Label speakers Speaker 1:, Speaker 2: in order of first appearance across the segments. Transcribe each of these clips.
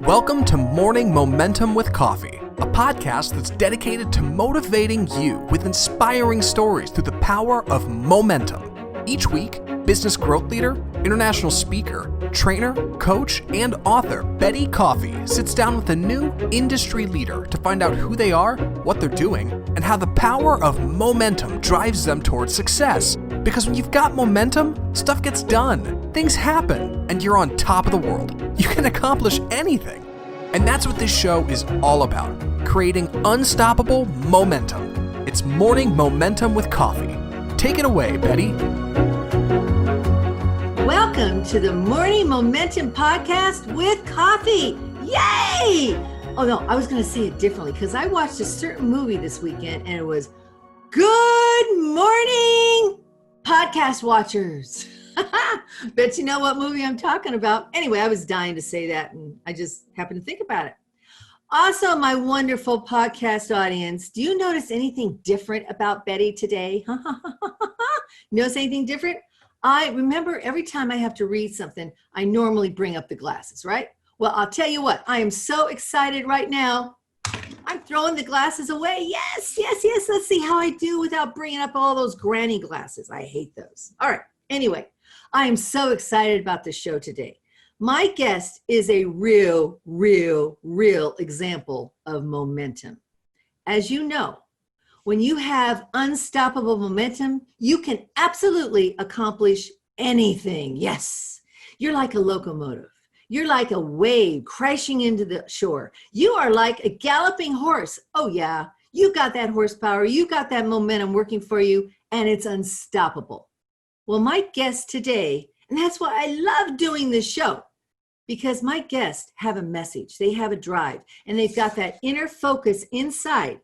Speaker 1: Welcome to Morning Momentum with Coffey, a podcast that's dedicated to motivating you with inspiring stories through the power of momentum. Each week, business growth leader, international speaker, trainer, coach, and author Betti Coffey sits down with a new industry leader to find out who they are, what they're doing, and how the power of momentum drives them towards success. Because when you've got momentum, stuff gets done, things happen, and you're on top of the world. You can accomplish anything. And that's what this show is all about, creating unstoppable momentum. It's Morning Momentum with Coffey. Take it away, Betti.
Speaker 2: Welcome to the Morning Momentum Podcast with Coffey. Yay! Oh no, I was going to say it differently because I watched a certain movie this weekend and it was Good Morning Podcast Watchers. Bet you know what movie I'm talking about. Anyway, I was dying to say that and I just happened to think about it. Also, my wonderful podcast audience, do you notice anything different about Betti today? Notice anything different? I remember every time I have to read something, I normally bring up the glasses, right? Well, I'll tell you what, I am so excited right now. I'm throwing the glasses away. Yes. Let's see how I do without bringing up all those granny glasses. I hate those. All right. Anyway, I am so excited about the show today. My guest is a real example of momentum. As you know, when you have unstoppable momentum, you can absolutely accomplish anything. Yes, you're like a locomotive. You're like a wave crashing into the shore. You are like a galloping horse. Oh yeah, you got that horsepower. You got that momentum working for you, and it's unstoppable. Well, my guest today, and that's why I love doing this show, because my guests have a message. They have a drive, and they've got that inner focus inside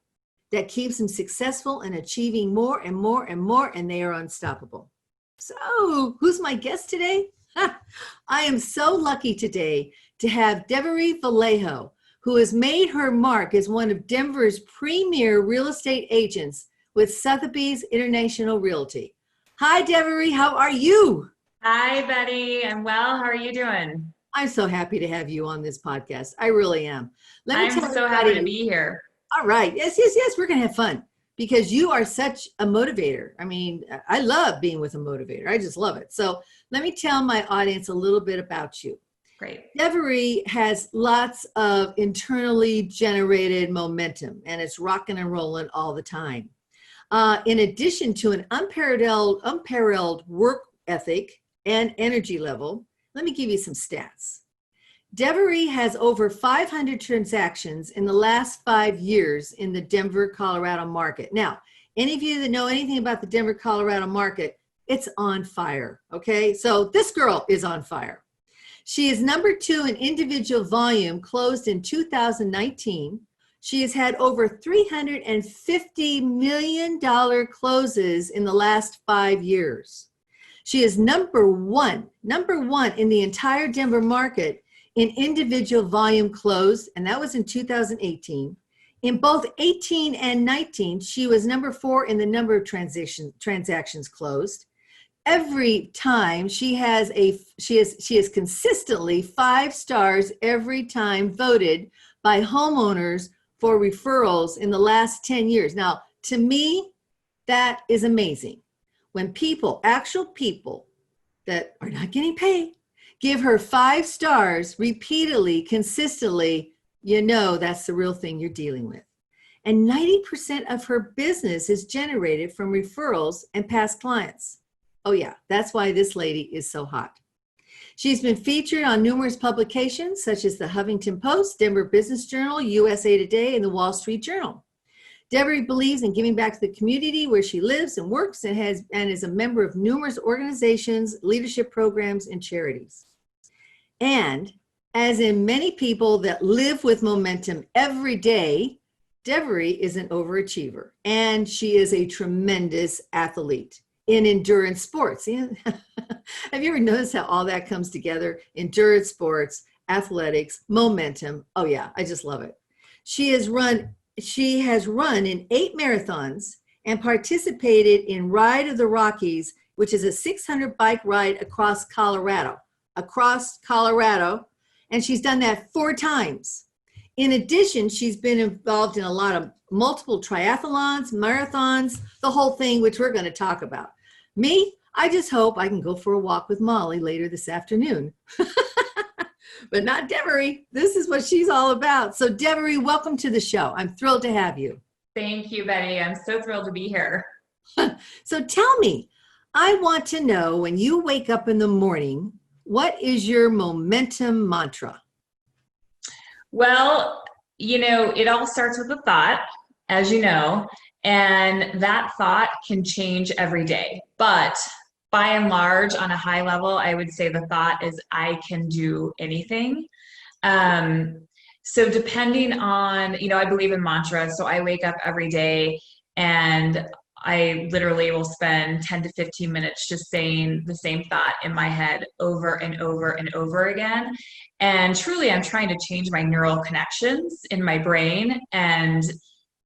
Speaker 2: that keeps them successful and achieving more and more and more, and they are unstoppable. So, who's my guest today? I am so lucky today to have Deviree Vallejo, who has made her mark as one of Denver's premier real estate agents with Sotheby's International Realty. Hi, Deviree. How are you?
Speaker 3: Hi, Betti. I'm well. How are you doing?
Speaker 2: I'm so happy to have you on this podcast. I really am.
Speaker 3: I'm so happy to be here.
Speaker 2: All right. Yes. We're going to have fun because you are such a motivator. I mean, I love being with a motivator. I just love it. So let me tell my audience a little bit about you.
Speaker 3: Great.
Speaker 2: Deviree has lots of internally generated momentum, and it's rocking and rolling all the time. In addition to an unparalleled work ethic and energy level, let me give you some stats. Deviree has over 500 transactions in the last 5 years in the Denver, Colorado market. Now, any of you that know anything about the Denver, Colorado market, it's on fire, okay? So this girl is on fire. She is number 2 in individual volume, closed in 2019. She has had over $350 million closes in the last 5 years. She is number one in the entire Denver market in individual volume closed, and that was in 2018. In both 18 and 19, she was number 4 in the number of transactions closed. Every time she is consistently 5 stars every time voted by homeowners for referrals in the last 10 years. Now, to me, that is amazing. When actual people that are not getting paid, give her 5 stars repeatedly, consistently, you know that's the real thing you're dealing with. And 90% of her business is generated from referrals and past clients. Oh yeah, that's why this lady is so hot. She's been featured on numerous publications such as the Huffington Post, Denver Business Journal, USA Today, and the Wall Street Journal. Deviree believes in giving back to the community where she lives and works and is a member of numerous organizations, leadership programs, and charities. And as in many people that live with momentum every day, Deviree is an overachiever, and she is a tremendous athlete in endurance sports. Have you ever noticed how all that comes together? Endurance sports, athletics, momentum. Oh yeah, I just love it. She has run in 8 marathons and participated in Ride of the Rockies, which is a 600 bike ride across Colorado. And she's done that 4 times. In addition, she's been involved in a lot of multiple triathlons, marathons, the whole thing, which we're going to talk about. Me, I just hope I can go for a walk with Molly later this afternoon. But not Deviree. This is what she's all about. So Deviree, welcome to the show. I'm thrilled to have you.
Speaker 3: Thank you, Betty. I'm so thrilled to be here.
Speaker 2: So tell me, I want to know, when you wake up in the morning, what is your momentum mantra?
Speaker 3: Well, it all starts with a thought, as you know, and that thought can change every day. But by and large, on a high level, I would say the thought is I can do anything. So depending on, I believe in mantras. So I wake up every day and I literally will spend 10 to 15 minutes just saying the same thought in my head over and over and over again. And truly, I'm trying to change my neural connections in my brain, and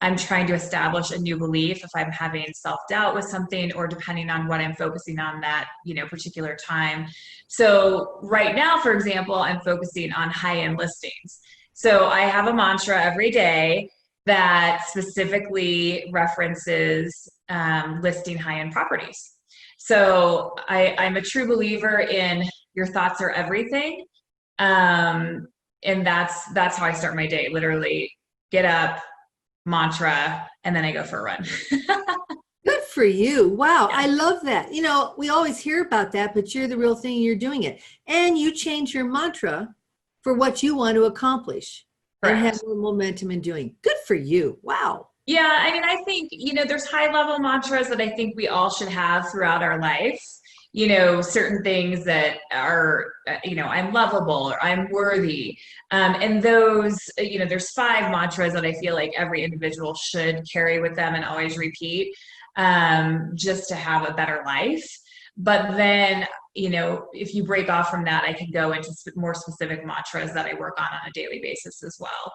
Speaker 3: I'm trying to establish a new belief if I'm having self-doubt with something, or depending on what I'm focusing on that, particular time. So right now, for example, I'm focusing on high-end listings. So I have a mantra every day that specifically references listing high-end properties. So I'm a true believer in your thoughts are everything. And that's how I start my day. Literally get up, mantra, and then I go for a run.
Speaker 2: Good for you. Wow. Yeah. I love that. We always hear about that, but you're the real thing. You're doing it. And you change your mantra for what you want to accomplish. Correct. And have more momentum in doing. Good for you. Wow.
Speaker 3: Yeah. I think, there's high level mantras that I think we all should have throughout our life. Certain things that are, I'm lovable or I'm worthy. And those, there's 5 mantras that I feel like every individual should carry with them and always repeat, just to have a better life. But then, if you break off from that, I can go into more specific mantras that I work on a daily basis as well.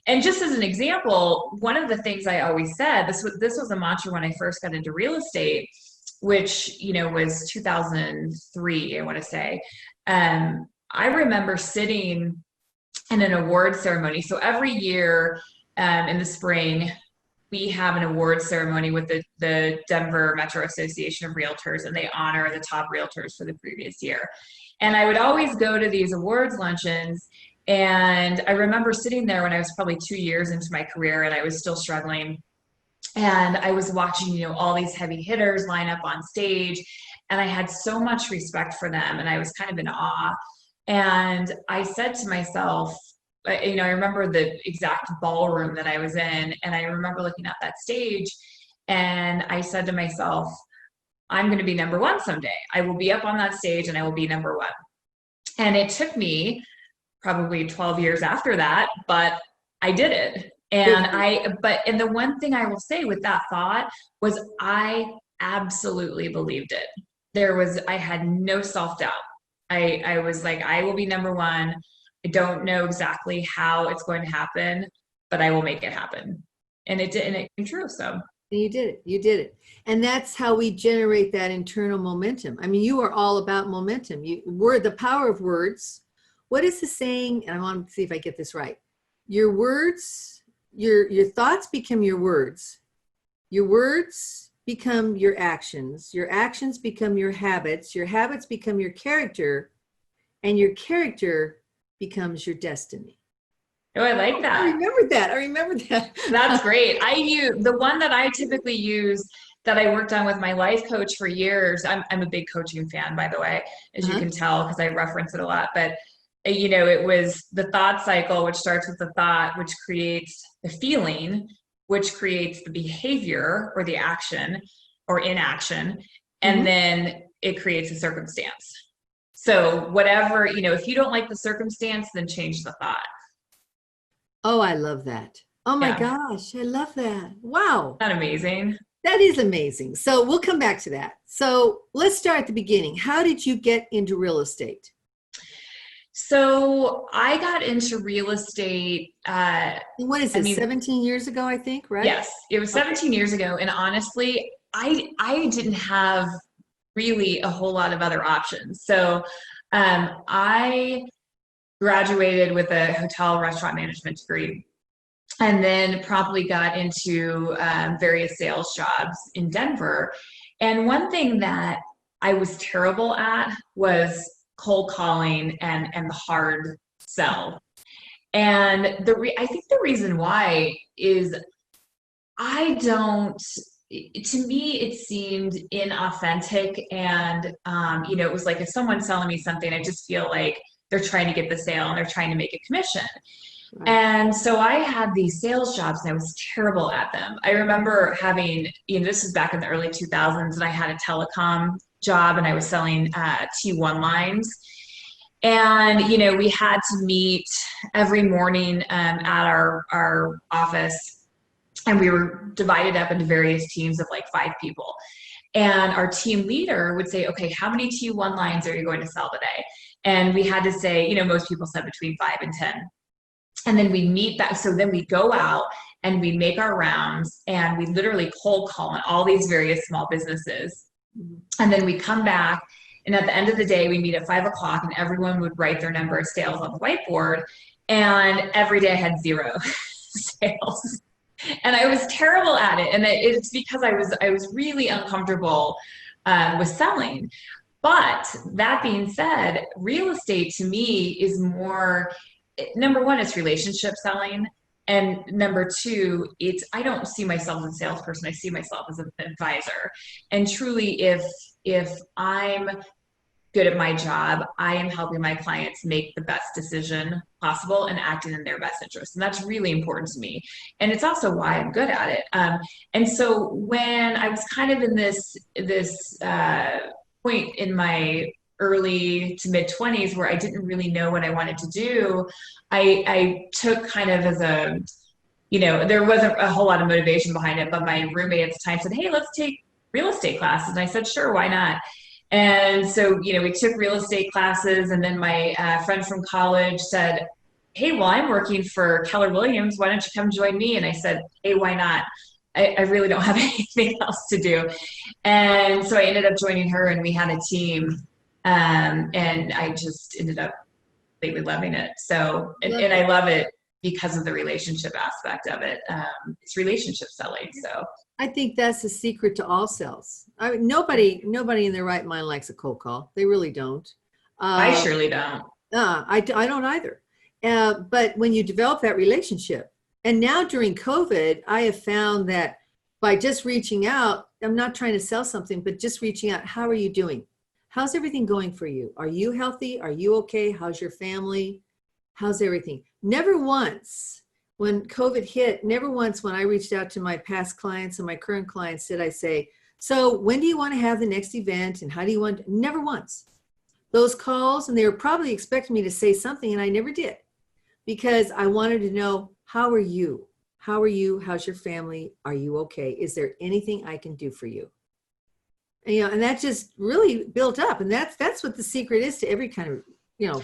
Speaker 3: And just as an example, one of the things I always said, this was a mantra when I first got into real estate, which, was 2003, I want to say. I remember sitting in an award ceremony. So every year in the spring, we have an award ceremony with the Denver Metro Association of Realtors, and they honor the top realtors for the previous year. And I would always go to these awards luncheons. And I remember sitting there when I was probably 2 years into my career and I was still struggling. And I was watching, all these heavy hitters line up on stage, and I had so much respect for them, and I was kind of in awe. And I said to myself, I remember the exact ballroom that I was in, and I remember looking at that stage, and I said to myself, I'm going to be number one someday. I will be up on that stage and I will be number one. And it took me probably 12 years after that, but I did it. And the one thing I will say with that thought was I absolutely believed it. I had no self-doubt. I was like, I will be number one. I don't know exactly how it's going to happen, but I will make it happen. And it did, and it came true. So
Speaker 2: you did it. And that's how we generate that internal momentum. You are all about momentum. The power of words. What is the saying? And I want to see if I get this right. Your words, your thoughts become your words. Your words become your actions. Your actions become your habits. Your habits become your character. And your character becomes your destiny.
Speaker 3: Oh, I like that.
Speaker 2: I remember that.
Speaker 3: That's great. The one that I typically use that I worked on with my life coach for years. I'm a big coaching fan, by the way, as you can tell, because I reference it a lot. But it was the thought cycle, which starts with the thought, which creates the feeling, which creates the behavior or the action or inaction, and then it creates a circumstance. So whatever, if you don't like the circumstance, then change the thought.
Speaker 2: Oh, I love that. Oh my gosh, I love that. Wow.
Speaker 3: Isn't that amazing?
Speaker 2: That is amazing. So we'll come back to that. So let's start at the beginning. How did you get into real estate?
Speaker 3: So I got into real estate.
Speaker 2: What is this, 17 years ago, I think, right?
Speaker 3: Yes, it was 17 years ago. And honestly, I didn't have really a whole lot of other options. So I graduated with a hotel restaurant management degree, and then promptly got into various sales jobs in Denver. And one thing that I was terrible at was cold calling and the hard sell. And I think the reason why is I don't, to me, it seemed inauthentic. And, it was like if someone's selling me something, I just feel like they're trying to get the sale and they're trying to make a commission. Right. And so I had these sales jobs and I was terrible at them. I remember having, this was back in the early 2000s, and I had a telecom job and I was selling T1 lines. And, we had to meet every morning at our office, and we were divided up into various teams of like 5 people. And our team leader would say, okay, how many T1 lines are you going to sell today? And we had to say, most people said between 5 and 10. And then we meet that. So then we go out and we make our rounds and we literally cold call on all these various small businesses. And then we come back. And at the end of the day, we meet at 5 o'clock and everyone would write their number of sales on the whiteboard. And every day I had 0 sales. And I was terrible at it. And it's because I was really uncomfortable with selling. But that being said, real estate to me is more, number one, it's relationship selling. And number 2, I don't see myself as a salesperson. I see myself as an advisor. And truly, if I'm good at my job, I am helping my clients make the best decision possible and acting in their best interest. And that's really important to me. And it's also why I'm good at it. And so when I was kind of in this point in my early to mid 20s where I didn't really know what I wanted to do, I took kind of as a, there wasn't a whole lot of motivation behind it, but my roommate at the time said, hey, let's take real estate classes. And I said, sure, why not? And so, we took real estate classes, and then my friend from college said, hey, well, I'm working for Keller Williams. Why don't you come join me? And I said, hey, why not? I really don't have anything else to do. And so I ended up joining her, and we had a team. And I just ended up completely loving it. So, and I love it because of the relationship aspect of it. It's relationship selling. So
Speaker 2: I think that's the secret to all sales. I mean, nobody in their right mind likes a cold call. They really don't.
Speaker 3: I surely don't.
Speaker 2: I don't either. But when you develop that relationship, and now during COVID, I have found that by just reaching out, I'm not trying to sell something, but just reaching out, how are you doing? How's everything going for you? Are you healthy? Are you okay? How's your family? How's everything? Never once when COVID hit, never once when I reached out to my past clients and my current clients did I say, so when do you want to have the next event and how do you want to? Never once. Those calls, and they were probably expecting me to say something, and I never did, because I wanted to know, how are you? How are you? How's your family? Are you okay? Is there anything I can do for you? And that just really built up. And that's what the secret is to every kind of,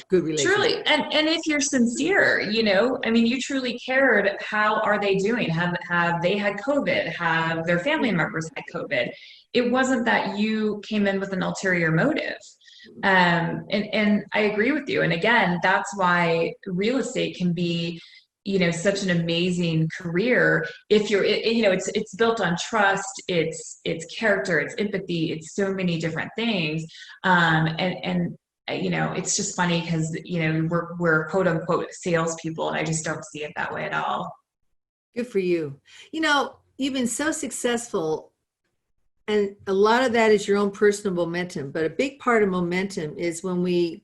Speaker 2: good relationship.
Speaker 3: Truly. And if you're sincere, you truly cared. How are they doing? Have they had COVID? Have their family members had COVID? It wasn't that you came in with an ulterior motive. And I agree with you. And again, that's why real estate can be, such an amazing career. If you're, it's built on trust, it's character, it's empathy, it's so many different things. It's just funny because, we're quote unquote salespeople, and I just don't see it that way at all.
Speaker 2: Good for you. You've been so successful, and a lot of that is your own personal momentum, but a big part of momentum is when we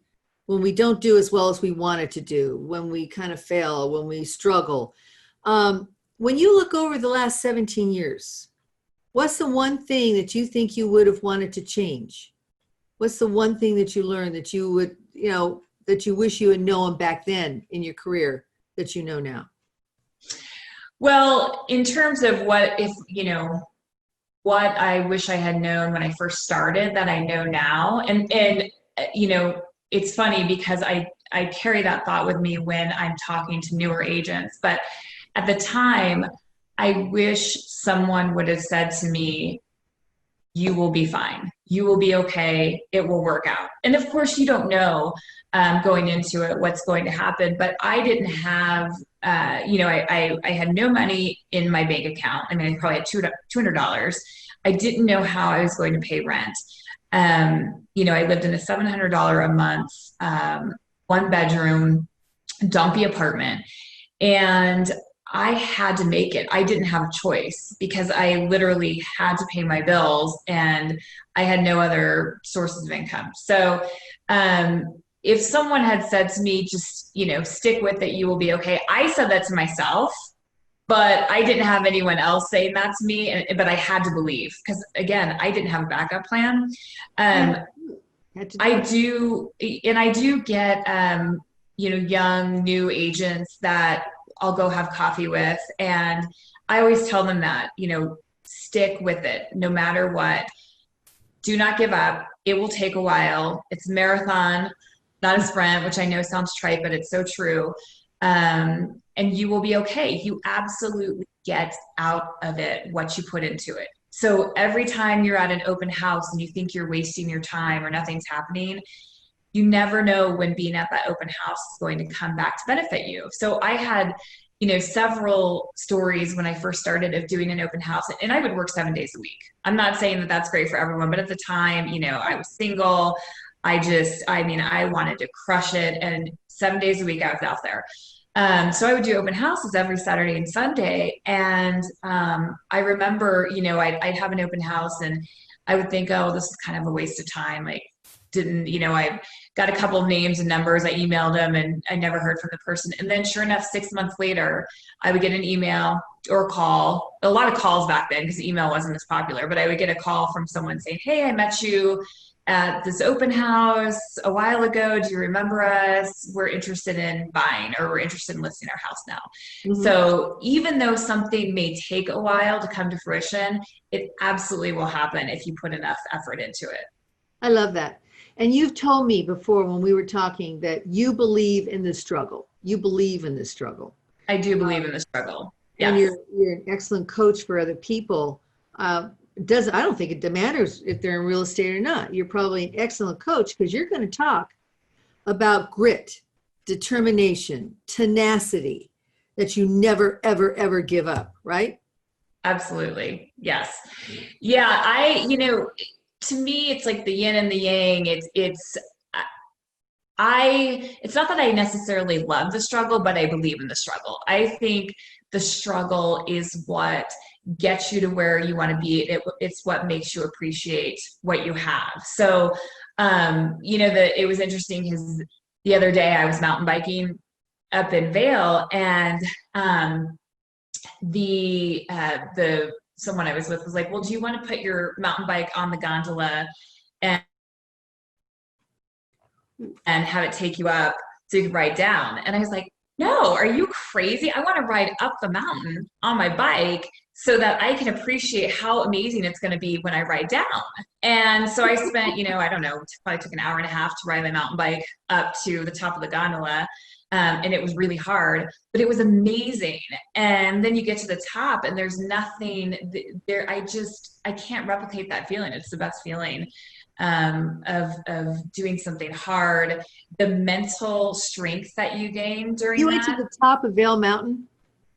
Speaker 2: don't do as well as we wanted to do, when we kind of fail, when we struggle. When you look over the last 17 years, what's the one thing that you think you would have wanted to change? What's the one thing that you learned that you would, that you wish you had known back then in your career that you know now?
Speaker 3: Well, in terms of what I wish I had known when I first started that I know now, and it's funny because I carry that thought with me when I'm talking to newer agents, but at the time, I wish someone would have said to me, you will be fine. You will be okay. It will work out. And of course, you don't know going into it what's going to happen. But I didn't have, I had no money in my bank account. I mean, I probably had $200. I didn't know how I was going to pay rent. I lived in a $700 a month, 1 bedroom, dumpy apartment. And I had to make it. I didn't have a choice because I literally had to pay my bills and I had no other sources of income. So, if someone had said to me, just, stick with it, you will be okay. I said that to myself, but I didn't have anyone else saying that to me. But I had to believe because, again, I didn't have a backup plan. I do get, young new agents that I'll go have coffee with. And I always tell them that, stick with it no matter what. Do not give up. It will take a while. It's a marathon, not a sprint, which I know sounds trite, but it's so true. And you will be okay. You absolutely get out of it what you put into it. So every time you're at an open house and you think you're wasting your time or nothing's happening, you never know when being at that open house is going to come back to benefit you. So I had, several stories when I first started of doing an open house, and I would work 7 days a week. I'm not saying that that's great for everyone, but at the time, I was single. I wanted to crush it. And 7 days a week I was out there. So I would do open houses every Saturday and Sunday. And I remember, I'd have an open house and I would think, oh, this is kind of a waste of time. I got a couple of names and numbers. I emailed them and I never heard from the person. And then sure enough, 6 months later, I would get an email or a call, a lot of calls back then because email wasn't as popular, but I would get a call from someone saying, hey, I met you at this open house a while ago. Do you remember us? We're interested in buying, or we're interested in listing our house now. Mm-hmm. So even though something may take a while to come to fruition, it absolutely will happen if you put enough effort into it.
Speaker 2: I love that. And you've told me before when we were talking that you believe in the struggle. You believe in the struggle.
Speaker 3: I do believe in the struggle. Yes.
Speaker 2: And you're an excellent coach for other people. I don't think it matters if they're in real estate or not. You're probably an excellent coach because you're going to talk about grit, determination, tenacity, that you never, ever, ever give up, right?
Speaker 3: Absolutely. Yes. Yeah. To me, it's like the yin and the yang. It's not that I necessarily love the struggle, but I believe in the struggle. I think the struggle is what gets you to where you want to be. It's what makes you appreciate what you have. So, it was interesting because the other day I was mountain biking up in Vail, and someone I was with was like, well, do you want to put your mountain bike on the gondola and have it take you up so you can ride down? And I was like, no, are you crazy? I want to ride up the mountain on my bike so that I can appreciate how amazing it's going to be when I ride down. And so I spent, I don't know, probably took an hour and a half to ride my mountain bike up to the top of the gondola. And it was really hard, but it was amazing. And then you get to the top and there's nothing there. I can't replicate that feeling. It's the best feeling of doing something hard, the mental strength that you gain during
Speaker 2: You went to the top of Vail Mountain?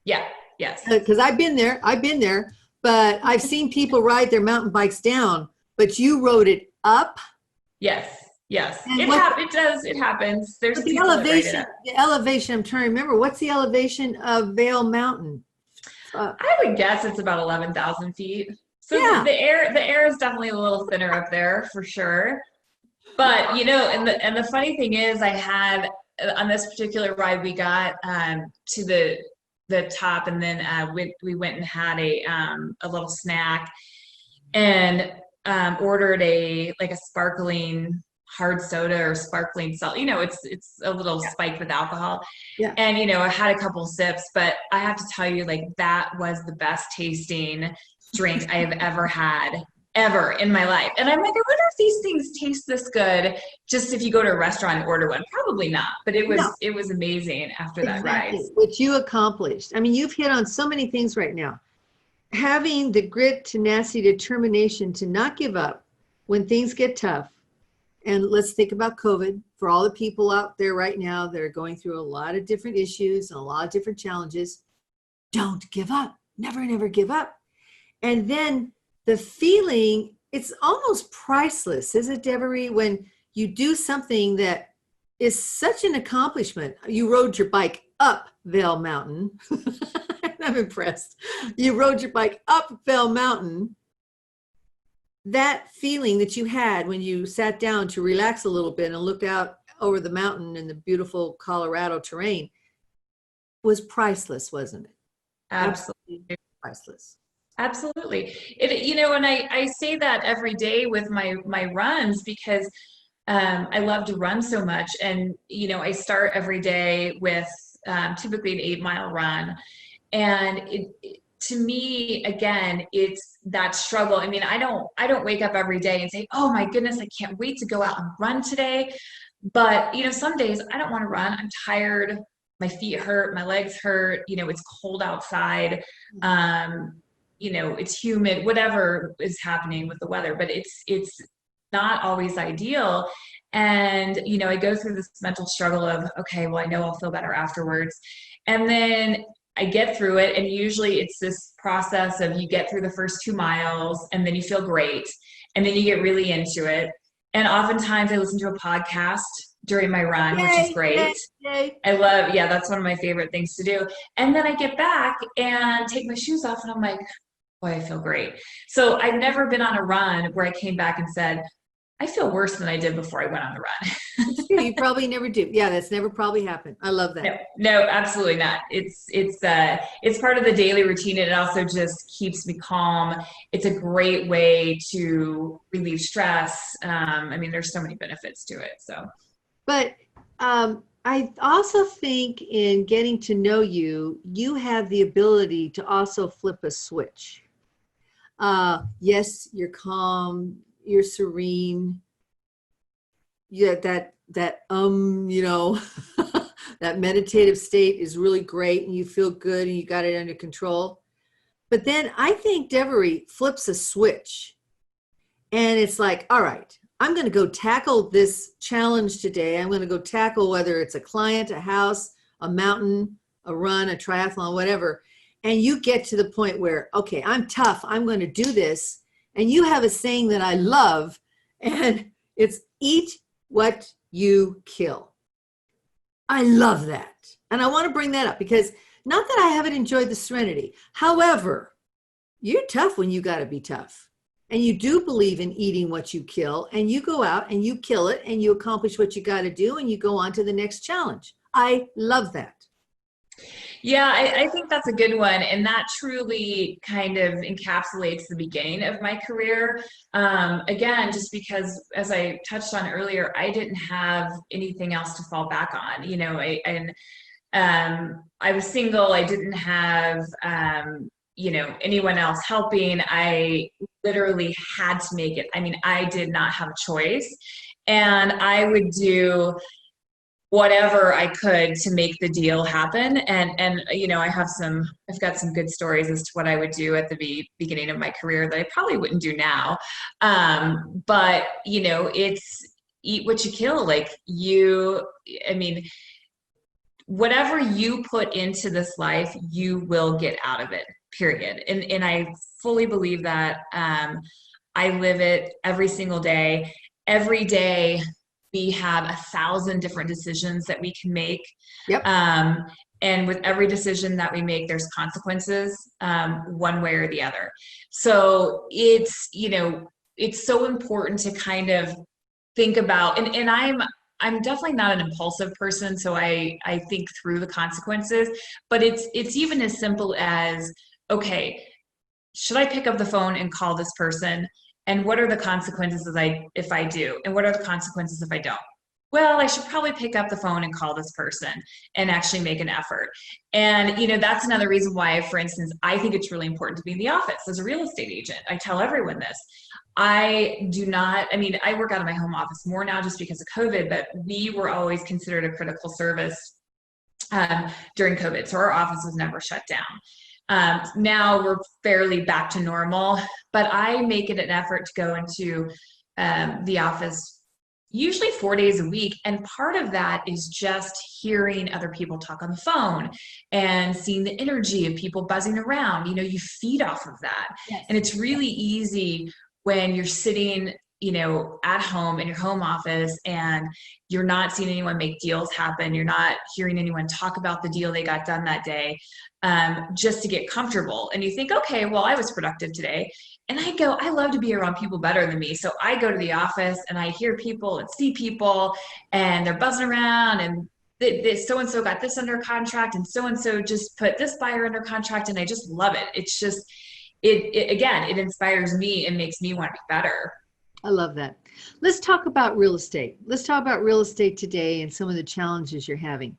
Speaker 3: Yeah. Yes.
Speaker 2: Because I've been there, but I've seen people ride their mountain bikes down, but you rode it up?
Speaker 3: Yes. It happens. There's
Speaker 2: the elevation, I'm trying to remember. What's the elevation of Vail Mountain?
Speaker 3: I would guess it's about 11,000 feet. So yeah. The air is definitely a little thinner up there for sure. But, and the funny thing is I had on this particular ride, we got to the top, and then we went and had a little snack and ordered a sparkling hard soda or sparkling salt. It's a little spiked with alcohol. Yeah. And I had a couple sips, but I have to tell you, that was the best tasting drink I have ever had in my life. And I'm like, I wonder if these things taste this good just if you go to a restaurant and order one. Probably not, but it was amazing after that ride.
Speaker 2: What you accomplished. I mean, you've hit on so many things right now. having the grit, tenacity, determination to not give up when things get tough. And let's think about COVID for all the people out there right now that are going through a lot of different issues and a lot of different challenges. Don't give up. Never, never give up. And then the feeling, it's almost priceless, is it, Deviree, when you do something that is such an accomplishment. You rode your bike up Vail Mountain. I'm impressed. You rode your bike up Vail Mountain. That feeling that you had when you sat down to relax a little bit and looked out over the mountain and the beautiful Colorado terrain was priceless, wasn't it?
Speaker 3: Absolutely.
Speaker 2: Priceless.
Speaker 3: Absolutely. And I say that every day with my runs because I love to run so much. And, I start every day with typically an 8-mile run. And to me, again, it's that struggle. I mean, I don't wake up every day and say, oh my goodness, I can't wait to go out and run today. But, some days I don't want to run. I'm tired. My feet hurt. My legs hurt. It's cold outside. It's humid, whatever is happening with the weather, but it's not always ideal. And, I go through this mental struggle of, okay, well, I know I'll feel better afterwards. And then I get through it. And usually it's this process of you get through the first 2 miles and then you feel great. And then you get really into it. And oftentimes I listen to a podcast during my run, which is great. I love, that's one of my favorite things to do. And then I get back and take my shoes off and I'm like, boy, I feel great. So I've never been on a run where I came back and said, I feel worse than I did before I went on the run.
Speaker 2: You probably never do. Yeah, that's never probably happened. I love that.
Speaker 3: No, absolutely not. It's part of the daily routine. And it also just keeps me calm. It's a great way to relieve stress. There's so many benefits to it. So,
Speaker 2: but I also think in getting to know you, you have the ability to also flip a switch. Yes, you're calm, you're serene. Yeah, that that meditative state is really great and you feel good and you got it under control. But then I think Deviree flips a switch and it's like, all right, I'm going to go tackle this challenge today. I'm going to go tackle whether it's a client, a house, a mountain, a run, a triathlon, whatever. And you get to the point where, okay, I'm tough. I'm going to do this. And you have a saying that I love, and it's eat what you kill. I love that. And I want to bring that up because not that I haven't enjoyed the serenity. However, you're tough when you got to be tough. And you do believe in eating what you kill, and you go out and you kill it and you accomplish what you got to do and you go on to the next challenge. I love that.
Speaker 3: Yeah, I think that's a good one. And that truly kind of encapsulates the beginning of my career. Again, just because, as I touched on earlier, I didn't have anything else to fall back on. I was single. I didn't have, anyone else helping. I literally had to make it. I did not have a choice. And I would do whatever I could to make the deal happen. And I've got some good stories as to what I would do at the beginning of my career that I probably wouldn't do now. But it's eat what you kill. Whatever you put into this life, you will get out of it, period. And I fully believe that. I live it every single day. Every day, we have 1,000 different decisions that we can make.
Speaker 2: Yep.
Speaker 3: And with every decision that we make, there's consequences, one way or the other. So it's so important to kind of think about, and I'm definitely not an impulsive person. So I think through the consequences, but it's even as simple as, okay, should I pick up the phone and call this person? And what are the consequences if I do? And what are the consequences if I don't? Well, I should probably pick up the phone and call this person and actually make an effort. And, that's another reason why, for instance, I think it's really important to be in the office as a real estate agent. I tell everyone this. I work out of my home office more now just because of COVID, but we were always considered a critical service during COVID. So our office was never shut down. Now we're fairly back to normal, but I make it an effort to go into the office usually 4 days a week. And part of that is just hearing other people talk on the phone and seeing the energy of people buzzing around. You know, you feed off of that.
Speaker 2: Yes.
Speaker 3: And it's really easy when you're sitting, you know, at home in your home office and you're not seeing anyone make deals happen. You're not hearing anyone talk about the deal they got done that day, just to get comfortable. And you think, okay, well, I was productive today. And I love to be around people better than me. So I go to the office and I hear people and see people and they're buzzing around and so-and-so got this under contract and so-and-so just put this buyer under contract. And I just love it. It's just, it inspires me and makes me want to be better.
Speaker 2: I love that. Let's talk about real estate. Let's talk about real estate today and some of the challenges you're having.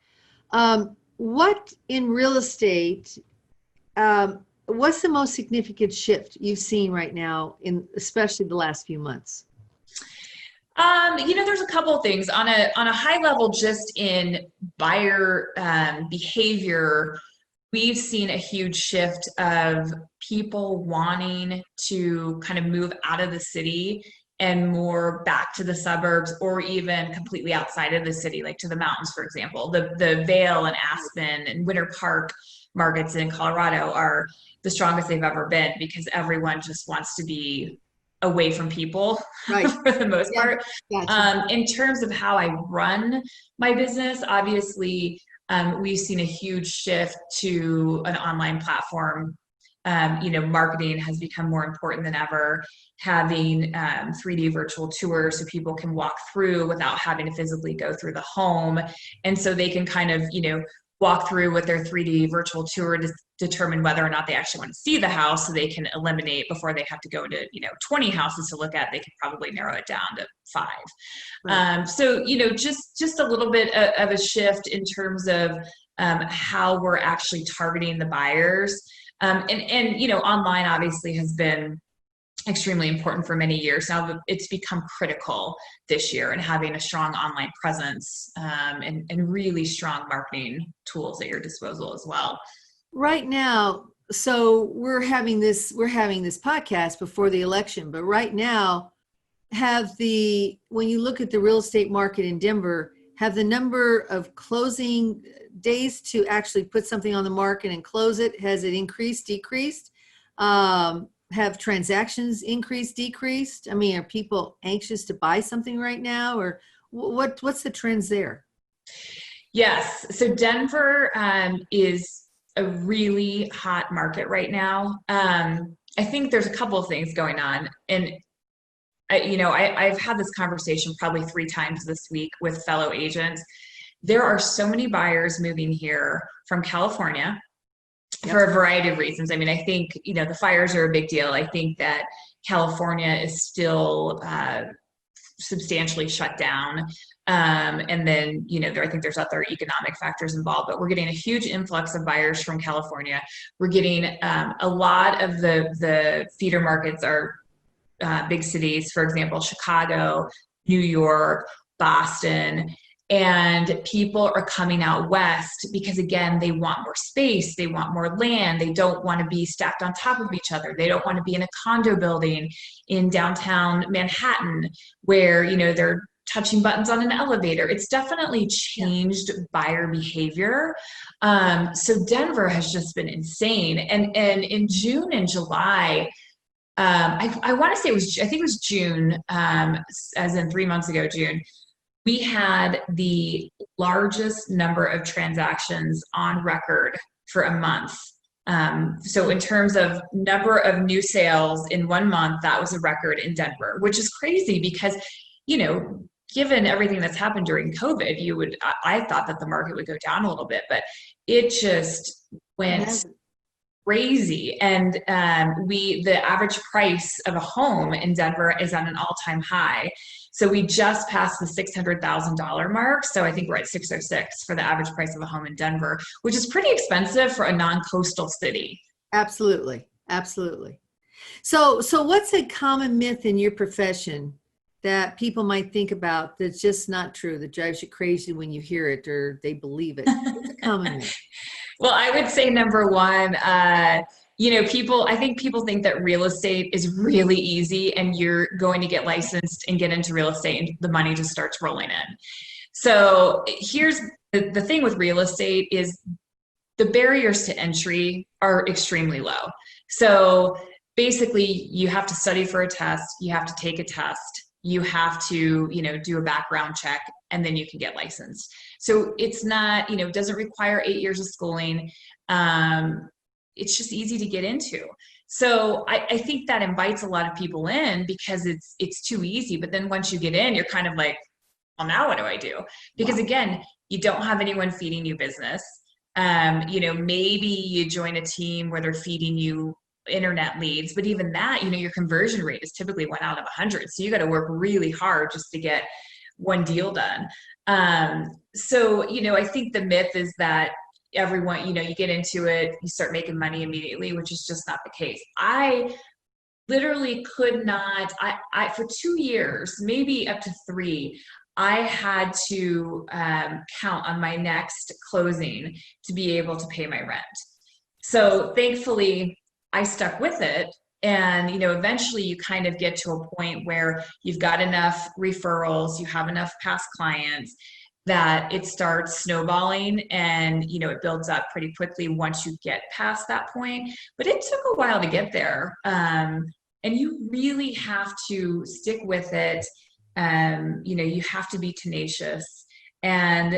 Speaker 2: What in real estate, what's the most significant shift you've seen right now in especially the last few months?
Speaker 3: You know, there's a couple of things on a high level, just in buyer behavior. We've seen a huge shift of people wanting to kind of move out of the city and more back to the suburbs, or even completely outside of the city, like to the mountains, for example. The Vail and Aspen and Winter Park markets in Colorado are the strongest they've ever been, because everyone just wants to be away from people, right, for the most part. Gotcha. In terms of how I run my business, obviously, we've seen a huge shift to an online platform. You know, marketing has become more important than ever. Having 3D virtual tours so people can walk through without having to physically go through the home. And so they can kind of, you know, walk through with their 3D virtual tour to determine whether or not they actually want to see the house, so they can eliminate, before they have to go into, you know, 20 houses to look at, they can probably narrow it down to 5. Right. So, you know, just a little bit of a shift in terms of how we're actually targeting the buyers. And you know, online obviously has been extremely important for many years now, but it's become critical this year, and having a strong online presence and really strong marketing tools at your disposal as well.
Speaker 2: Right now, so we're having this podcast before the election, but right now, when you look at the real estate market in Denver, have the number of closing days to actually put something on the market and close it, has it increased, decreased? Have transactions increased, decreased? I mean, are people anxious to buy something right now, or what's the trends there?
Speaker 3: Yes. So Denver is a really hot market right now. I think there's a couple of things going on. And I've had this conversation probably 3 times this week with fellow agents. There are so many buyers moving here from California. Yep. For a variety of reasons. I mean, I think, you know, the fires are a big deal. I think that California is still substantially shut down. And then, you know, I think there's other economic factors involved, but we're getting a huge influx of buyers from California. We're getting a lot of the feeder markets are big cities, for example, Chicago, New York, Boston. And people are coming out west because, again, they want more space. They want more land. They don't want to be stacked on top of each other. They don't want to be in a condo building in downtown Manhattan where, you know, they're touching buttons on an elevator. It's definitely changed buyer behavior. So Denver has just been insane. And in June and July, I want to say I think it was June, as in 3 months ago, June, we had the largest number of transactions on record for a month. So in terms of number of new sales in 1 month, that was a record in Denver, which is crazy because, you know, given everything that's happened during COVID, I thought that the market would go down a little bit, but it just went crazy. And the average price of a home in Denver is at an all-time high. So we just passed the $600,000 mark. So I think we're at 606 for the average price of a home in Denver, which is pretty expensive for a non-coastal city.
Speaker 2: Absolutely. Absolutely. So what's a common myth in your profession that people might think about that's just not true, that drives you crazy when you hear it or they believe it? What's a common myth?
Speaker 3: Well, I would say number one, I think people think that real estate is really easy and you're going to get licensed and get into real estate and the money just starts rolling in. So here's the thing with real estate is the barriers to entry are extremely low. So basically you have to study for a test, you have to take a test, you have to, do a background check, and then you can get licensed. So it's not, it doesn't require 8 years of schooling. It's just easy to get into. So I think that invites a lot of people in because it's too easy. But then once you get in, you're kind of like, well, now what do I do? Because again, you don't have anyone feeding you business. Maybe you join a team where they're feeding you internet leads, but even that, your conversion rate is typically 1 out of 100. So you got to work really hard just to get one deal done. So I think the myth is that everyone, you get into it, you start making money immediately, which is just not the case. I literally could not, I for 2 years, maybe up to 3, I had to count on my next closing to be able to pay my rent. So thankfully, I stuck with it. And, eventually you kind of get to a point where you've got enough referrals, you have enough past clients that it starts snowballing and, it builds up pretty quickly once you get past that point. But it took a while to get there. And you really have to stick with it. You have to be tenacious and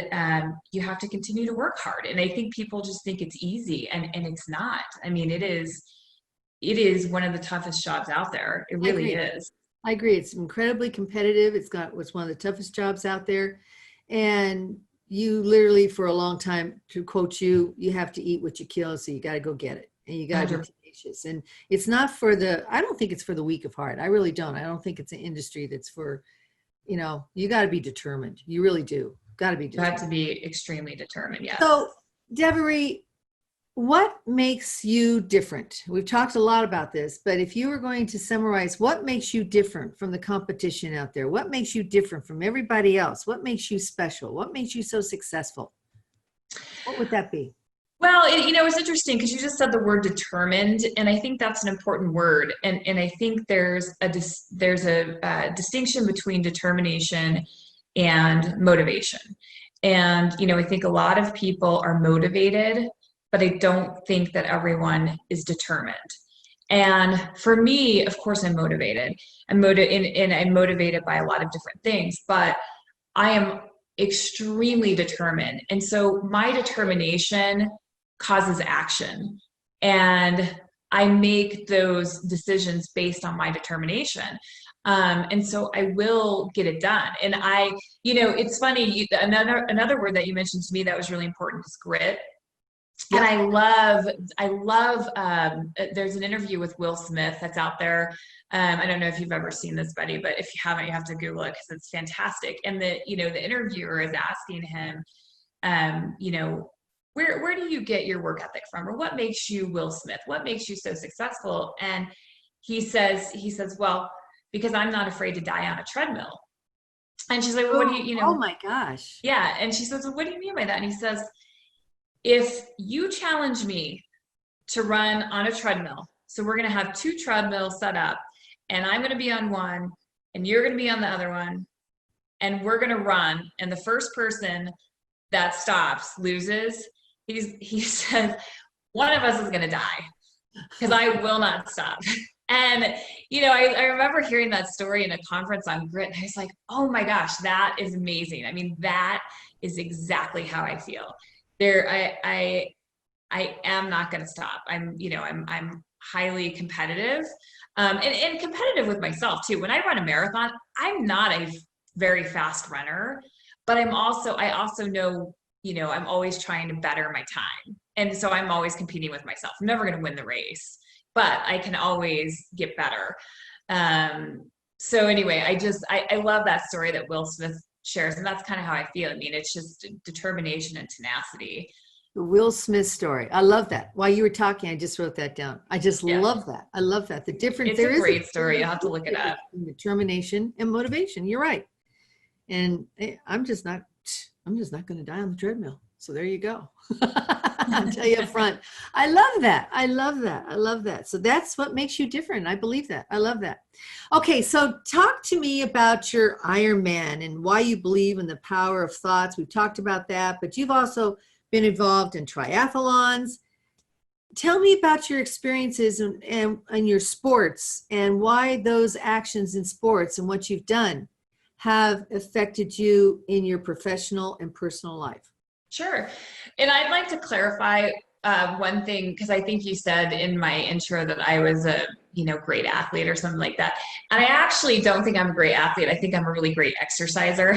Speaker 3: you have to continue to work hard. And I think people just think it's easy and it's not. I mean, it is one of the toughest jobs out there. It really is.
Speaker 2: I agree. It's incredibly competitive. It's one of the toughest jobs out there. And you literally, for a long time, to quote you, you have to eat what you kill. So you got to go get it and you got to be tenacious. And it's not I don't think it's for the weak of heart. I really don't. I don't think it's an industry that's for, you got to be determined. You really do. Got to be determined.
Speaker 3: You have to be extremely determined. Yeah.
Speaker 2: So Deviree, what makes you different? We've talked a lot about this, but if you were going to summarize, what makes you different from the competition out there? What makes you different from everybody else? What makes you special? What makes you so successful? What would that be?
Speaker 3: Well, it's interesting because you just said the word determined, and I think that's an important word. And I think there's a distinction between determination and motivation. And, I think a lot of people are motivated, but I don't think that everyone is determined. And for me, of course, I'm motivated. I'm motivated by a lot of different things, but I am extremely determined. And so my determination causes action. And I make those decisions based on my determination. And so I will get it done. And it's funny, another word that you mentioned to me that was really important is grit. And I love, there's an interview with Will Smith that's out there. I don't know if you've ever seen this, Betti, but if you haven't, you have to Google it because it's fantastic. And the interviewer is asking him, where do you get your work ethic from? Or what makes you Will Smith? What makes you so successful? And he says, well, because I'm not afraid to die on a treadmill. And she's like, well, what do you,
Speaker 2: Oh my gosh.
Speaker 3: Yeah. And she says, well, what do you mean by that? And he says, if you challenge me to run on a treadmill, so we're going to have 2 treadmills set up and I'm going to be on one and you're going to be on the other one and we're going to run. And the first person that stops loses. He said, one of us is going to die because I will not stop. And, I remember hearing that story in a conference on grit. And I was like, oh my gosh, that is amazing. I mean, that is exactly how I feel. I am not going to stop. I'm highly competitive, and competitive with myself too. When I run a marathon, I'm not a very fast runner, but I also know, I'm always trying to better my time. And so I'm always competing with myself. I'm never going to win the race, but I can always get better. So anyway, I love that story that Will Smith shares. And that's kind of how I feel. I mean, it's just determination and tenacity.
Speaker 2: The Will Smith story. I love that. While you were talking, I just wrote that down. I just love that. I love that. The difference.
Speaker 3: It's a great story. You'll have to look it up.
Speaker 2: Determination and motivation. You're right. And I'm just not going to die on the treadmill. So there you go. I'll tell you up front. I love that. I love that. I love that. So that's what makes you different. I believe that. I love that. Okay, so talk to me about your Iron Man and why you believe in the power of thoughts. We've talked about that, but you've also been involved in triathlons. Tell me about your experiences and your sports and why those actions in sports and what you've done have affected you in your professional and personal life.
Speaker 3: Sure. And I'd like to clarify one thing, because I think you said in my intro that I was a, great athlete or something like that. And I actually don't think I'm a great athlete. I think I'm a really great exerciser.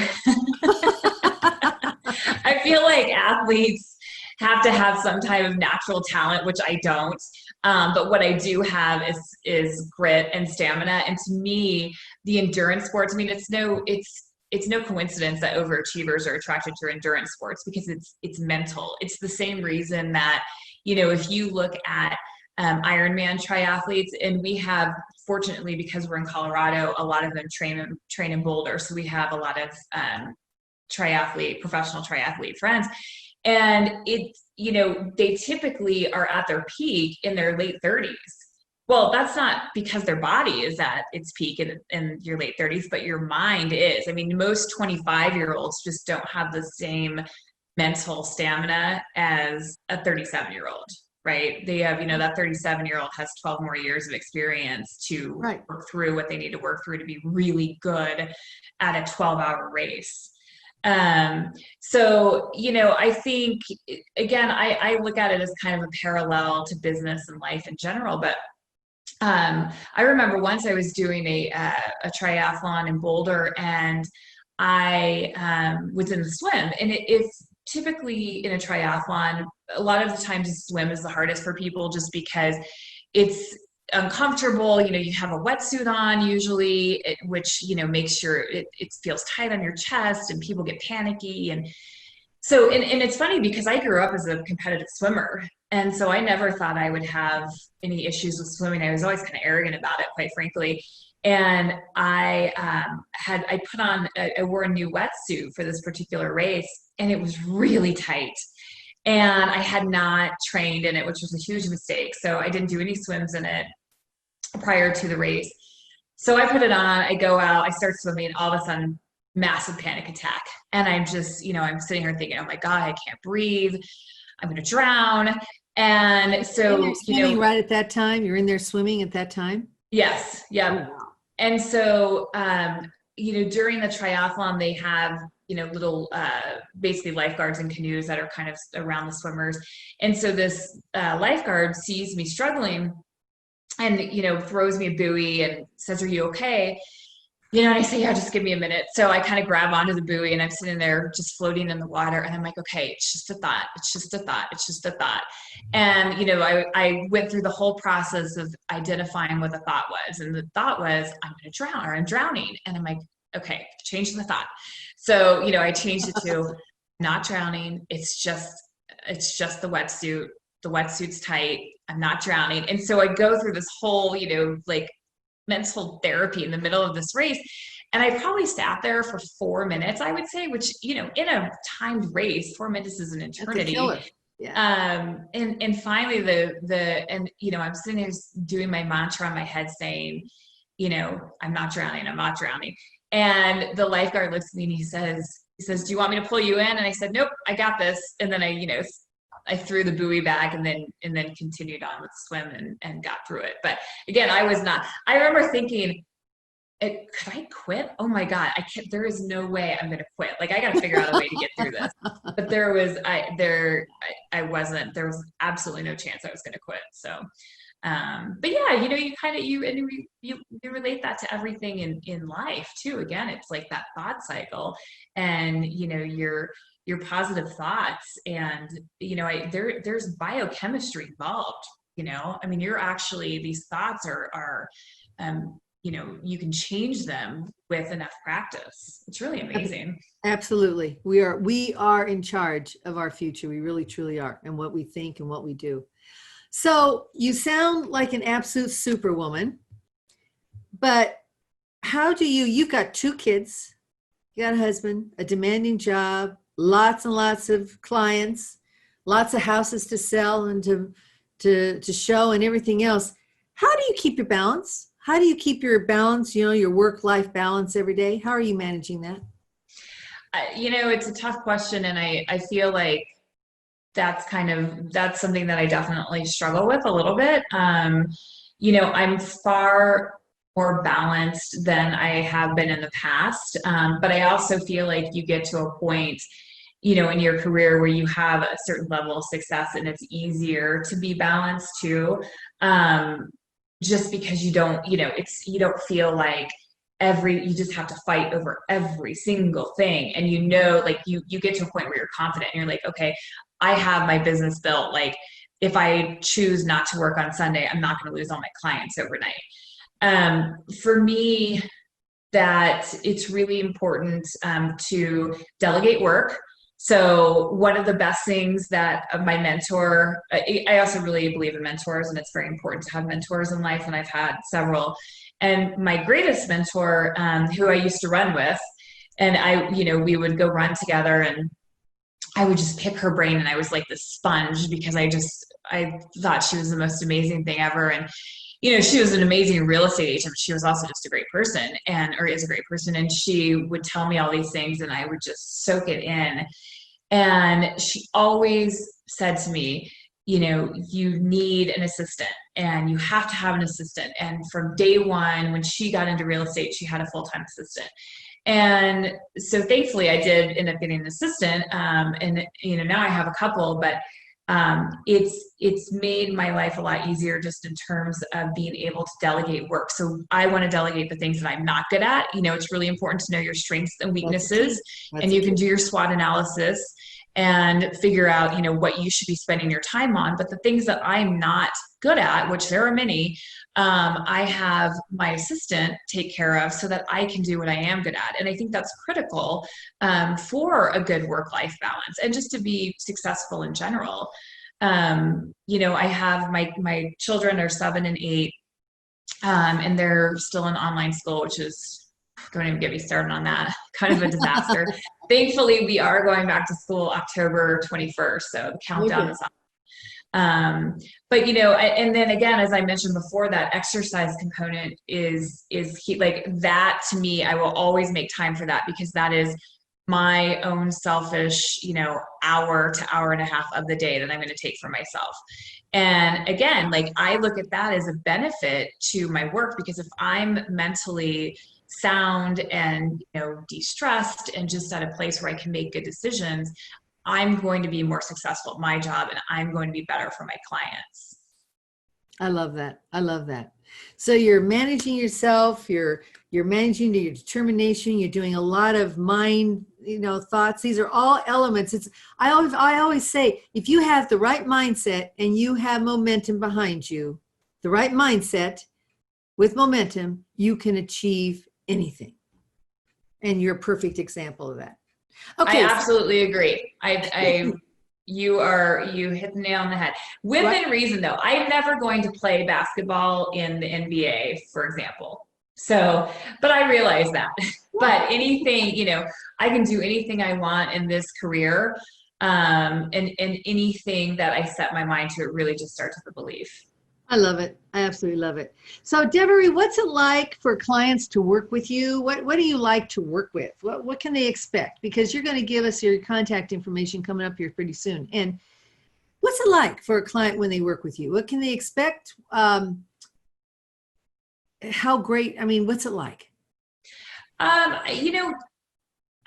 Speaker 3: I feel like athletes have to have some type of natural talent, which I don't. But what I do have is grit and stamina. And to me, the endurance sports, it's no coincidence that overachievers are attracted to endurance sports, because it's mental. It's the same reason that, if you look at Ironman triathletes, and we have, fortunately, because we're in Colorado, a lot of them train in Boulder. So we have a lot of professional triathlete friends. And they typically are at their peak in their late 30s. Well, that's not because their body is at its peak in your late 30s, but your mind is. Most 25-year-olds just don't have the same mental stamina as a 37-year-old, right? They have, that 37-year-old has 12 more years of experience to work through what they need to work through to be really good at a 12-hour race. So, I think, again, I look at it as kind of a parallel to business and life in general, but I remember once I was doing a triathlon in Boulder, and I was in the swim, and it's typically in a triathlon, a lot of the times the swim is the hardest for people, just because it's uncomfortable. You have a wetsuit on usually, which makes sure it feels tight on your chest, and people get panicky. And so, and it's funny because I grew up as a competitive swimmer, and so I never thought I would have any issues with swimming. I was always kind of arrogant about it, quite frankly. And I wore a new wetsuit for this particular race, and it was really tight. And I had not trained in it, which was a huge mistake. So I didn't do any swims in it prior to the race. So I put it on, I go out, I start swimming, all of a sudden, massive panic attack. And I'm just, I'm sitting here thinking, oh my God, I can't breathe. I'm going to drown. And so,
Speaker 2: you're swimming right at that time. You're in there swimming at that time.
Speaker 3: Yes. Yeah. Oh, wow. And so, during the triathlon, they have, little, basically lifeguards in canoes that are kind of around the swimmers. And so this lifeguard sees me struggling and, throws me a buoy and says, "Are you okay?" And I say, "Yeah, just give me a minute." So I kind of grab onto the buoy, and I'm sitting there just floating in the water. And I'm like, okay, it's just a thought. It's just a thought. It's just a thought. And, I went through the whole process of identifying what the thought was. And the thought was, I'm going to drown, or I'm drowning. And I'm like, okay, change the thought. So, I changed it to not drowning. It's just the wetsuit. The wetsuit's tight. I'm not drowning. And so I go through this whole, mental therapy in the middle of this race. And I probably sat there for 4 minutes, I would say, which, in a timed race, 4 minutes is an eternity. Yeah. And finally I'm sitting there doing my mantra in my head saying, I'm not drowning, I'm not drowning. And the lifeguard looks at me and he says, "Do you want me to pull you in?" And I said, "Nope, I got this." And then I threw the buoy back and then continued on with the swim and got through it. But again, I remember thinking, could I quit? Oh my God, there is no way I'm going to quit. Like, I got to figure out a way to get through this. But there was absolutely no chance I was going to quit. So, but yeah, you relate that to everything in life too. Again, it's like that thought cycle, and your positive thoughts, and there's biochemistry involved. You're actually, these thoughts are you can change them with enough practice. It's really amazing.
Speaker 2: Absolutely. We are in charge of our future. We really truly are, and what we think and what we do. So you sound like an absolute superwoman, but how do you've got 2 kids, you got a husband, a demanding job, lots and lots of clients, lots of houses to sell and to show and everything else. How do you keep your balance? How do you keep your balance, your work-life balance every day? How are you managing that?
Speaker 3: It's a tough question. And I feel like that's something that I definitely struggle with a little bit. I'm far more balanced than I have been in the past. But I also feel like you get to a point, in your career where you have a certain level of success and it's easier to be balanced too. Just because you don't feel like you just have to fight over every single thing. And like you get to a point where you're confident and you're like, okay, I have my business built. Like if I choose not to work on Sunday, I'm not going to lose all my clients overnight. For me, that it's really important to delegate work. So one of the best things that my mentor, I also really believe in mentors, and it's very important to have mentors in life. And I've had several. And my greatest mentor, who I used to run with, and we would go run together, and I would just pick her brain, and I was like this sponge because I thought she was the most amazing thing ever. And she was an amazing real estate agent, but she was also just a great person or is a great person. And she would tell me all these things and I would just soak it in. And she always said to me, you need an assistant and you have to have an assistant. And from day one, when she got into real estate, she had a full-time assistant. And so thankfully I did end up getting an assistant. And now I have a couple, but it's made my life a lot easier just in terms of being able to delegate work. So I want to delegate the things that I'm not good at. It's really important to know your strengths and weaknesses, and you can do your SWOT analysis and figure out, what you should be spending your time on. But the things that I'm not good at, which there are many, I have my assistant take care of so that I can do what I am good at. And I think that's critical for a good work-life balance and just to be successful in general. I have my children are 7 and 8, and they're still in online school, which is, don't even get me started on that, kind of a disaster. Thankfully, we are going back to school October 21st, so the countdown is on. But and then again, as I mentioned before, that exercise component is key. Like that to me, I will always make time for that because that is my own selfish, hour to hour and a half of the day that I'm going to take for myself. And again, like I look at that as a benefit to my work, because if I'm mentally sound and, de-stressed and just at a place where I can make good decisions, I'm going to be more successful at my job and I'm going to be better for my clients.
Speaker 2: I love that. I love that. So you're managing yourself, you're managing your determination, you're doing a lot of mind, thoughts. These are all elements. I always say, if you have the right mindset and you have momentum behind you, the right mindset with momentum, you can achieve anything. And you're a perfect example of that. Okay.
Speaker 3: I absolutely agree. You hit the nail on the head. Within reason though, I'm never going to play basketball in the NBA, for example. So, but I realize that, but anything, I can do anything I want in this career. And anything that I set my mind to, it really just starts with a belief.
Speaker 2: I love it. I absolutely love it. So Deviree, what's it like for clients to work with you? What do you like to work with? What can they expect? Because you're going to give us your contact information coming up here pretty soon. And what's it like for a client when they work with you? What can they expect? How great? I mean, what's it like?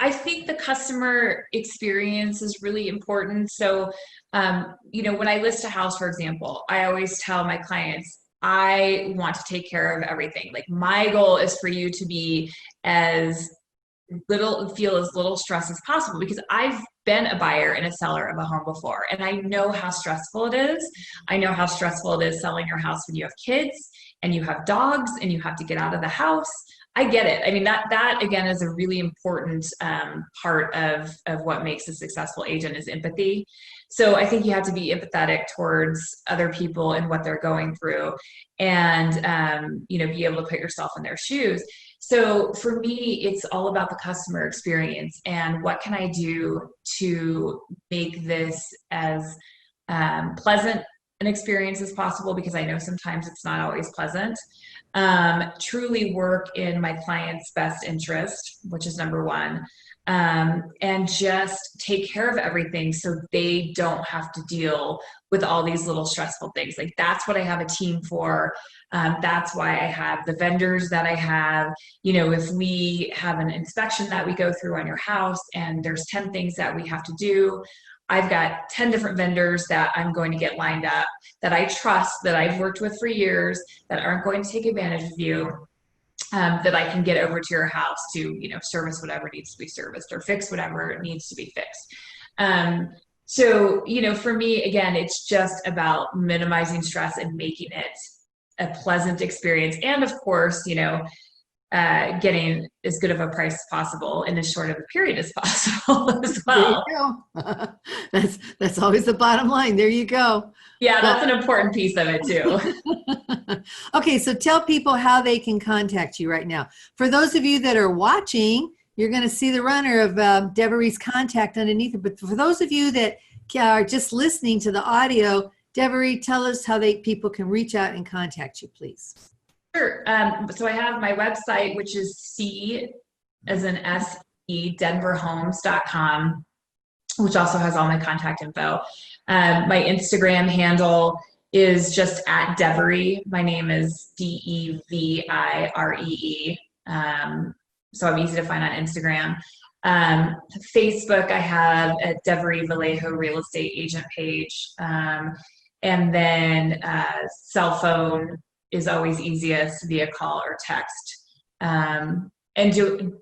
Speaker 3: I think the customer experience is really important. So, when I list a house, for example, I always tell my clients, I want to take care of everything. Like my goal is for you to be feel as little stress as possible, because I've been a buyer and a seller of a home before, and I know how stressful it is. I know how stressful it is selling your house when you have kids and you have dogs and you have to get out of the house. I get it. I mean, that again is a really important part of what makes a successful agent is empathy. So I think you have to be empathetic towards other people and what they're going through, and be able to put yourself in their shoes. So for me, it's all about the customer experience and what can I do to make this as pleasant an experience as possible, because I know sometimes it's not always pleasant. Truly work in my client's best interest, which is number one. And just take care of everything so they don't have to deal with all these little stressful things. Like, that's what I have a team for. That's why I have the vendors that I have. You know, if we have an inspection that we go through on your house and there's 10 things that we have to do, I've got 10 different vendors that I'm going to get lined up, that I trust, that I've worked with for years, that aren't going to take advantage of you. That I can get over to your house to, you know, service whatever needs to be serviced or fix whatever needs to be fixed. So, you know, for me, again, it's just about minimizing stress and making it a pleasant experience. And of course, you know, getting as good of a price as possible in as short of a period as possible as well.
Speaker 2: There you go. That's always the bottom line. There you go.
Speaker 3: Yeah, that's an important piece of it too.
Speaker 2: Okay, so tell people how they can contact you right now. For those of you that are watching, you're going to see the runner of Deviree's contact underneath it. But for those of you that are just listening to the audio, Deviree, tell us how people can reach out and contact you, please.
Speaker 3: Sure. So I have my website, which is C as in SE, denverhomes.com, which also has all my contact info. My Instagram handle is just at Deviree. My name is Deviree. So I'm easy to find on Instagram. Facebook, I have a Deviree Vallejo real estate agent page. And then cell phone is always easiest via call or text. And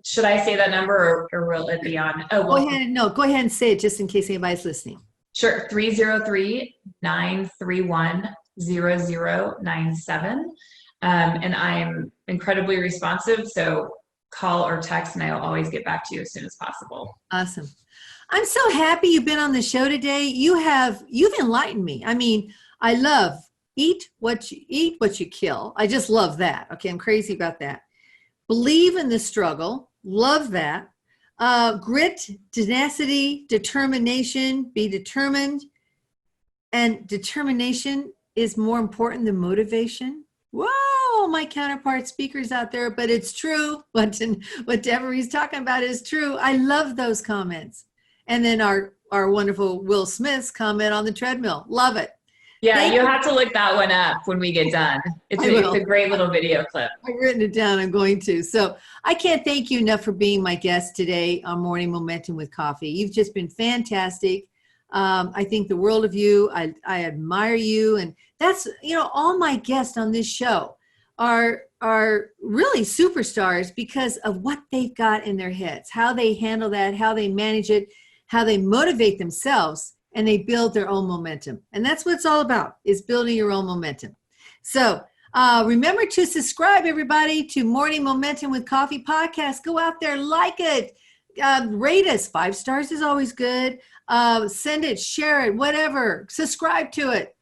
Speaker 3: should I say that number or will it be on? Oh, well,
Speaker 2: go ahead and say it just in case anybody's listening.
Speaker 3: Sure. 303-931-0097. And I'm incredibly responsive. So call or text and I'll always get back to you as soon as possible.
Speaker 2: Awesome. I'm so happy you've been on the show today. You've enlightened me. I mean, I love eat what you kill. I just love that. Okay. I'm crazy about that. Believe in the struggle. Love that. Grit, tenacity, determination, be determined. And determination is more important than motivation. Whoa, my counterpart speakers out there, but it's true. What Deviree's talking about is true. I love those comments. And then our wonderful Will Smith's comment on the treadmill. Love it.
Speaker 3: Yeah, you have to look that one up when we get done. It's a great little video clip.
Speaker 2: I've written it down. I'm going to. So I can't thank you enough for being my guest today on Morning Momentum with Coffee. You've just been fantastic. I think the world of you. I admire you. And that's, all my guests on this show are really superstars because of what they've got in their heads, how they handle that, how they manage it, how they motivate themselves, and they build their own momentum. And that's what it's all about, is building your own momentum. So remember to subscribe, everybody, to Morning Momentum with Coffee podcast. Go out there, like it, rate us. 5 stars is always good. Send it, share it, whatever. Subscribe to it,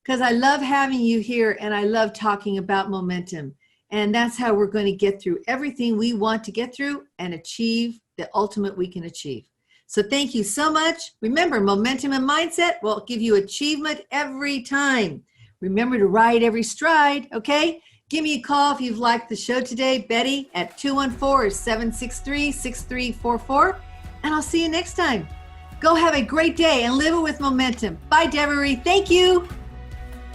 Speaker 2: because I love having you here, and I love talking about momentum. And that's how we're going to get through everything we want to get through and achieve the ultimate we can achieve. So thank you so much. Remember, momentum and mindset will give you achievement every time. Remember to ride every stride, okay? Give me a call if you've liked the show today, Betti, at 214-763-6344. And I'll see you next time. Go have a great day and live it with momentum. Bye, Deviree. Thank you.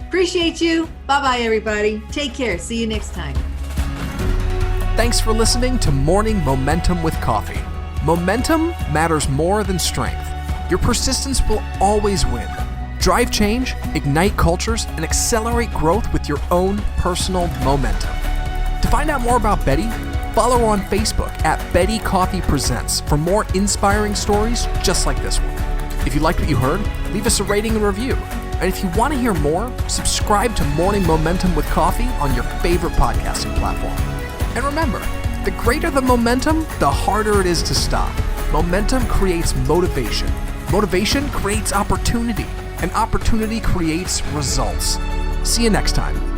Speaker 2: Appreciate you. Bye-bye, everybody. Take care. See you next time.
Speaker 1: Thanks for listening to Morning Momentum with Coffee. Momentum matters more than strength. Your persistence will always win. Drive change, ignite cultures, and accelerate growth with your own personal momentum. To find out more about Betti, follow her on Facebook at Betti Coffee Presents for more inspiring stories just like this one. If you liked what you heard, leave us a rating and review. And if you want to hear more, subscribe to Morning Momentum with Coffee on your favorite podcasting platform. And remember, the greater the momentum, the harder it is to stop. Momentum creates motivation. Motivation creates opportunity. And opportunity creates results. See you next time.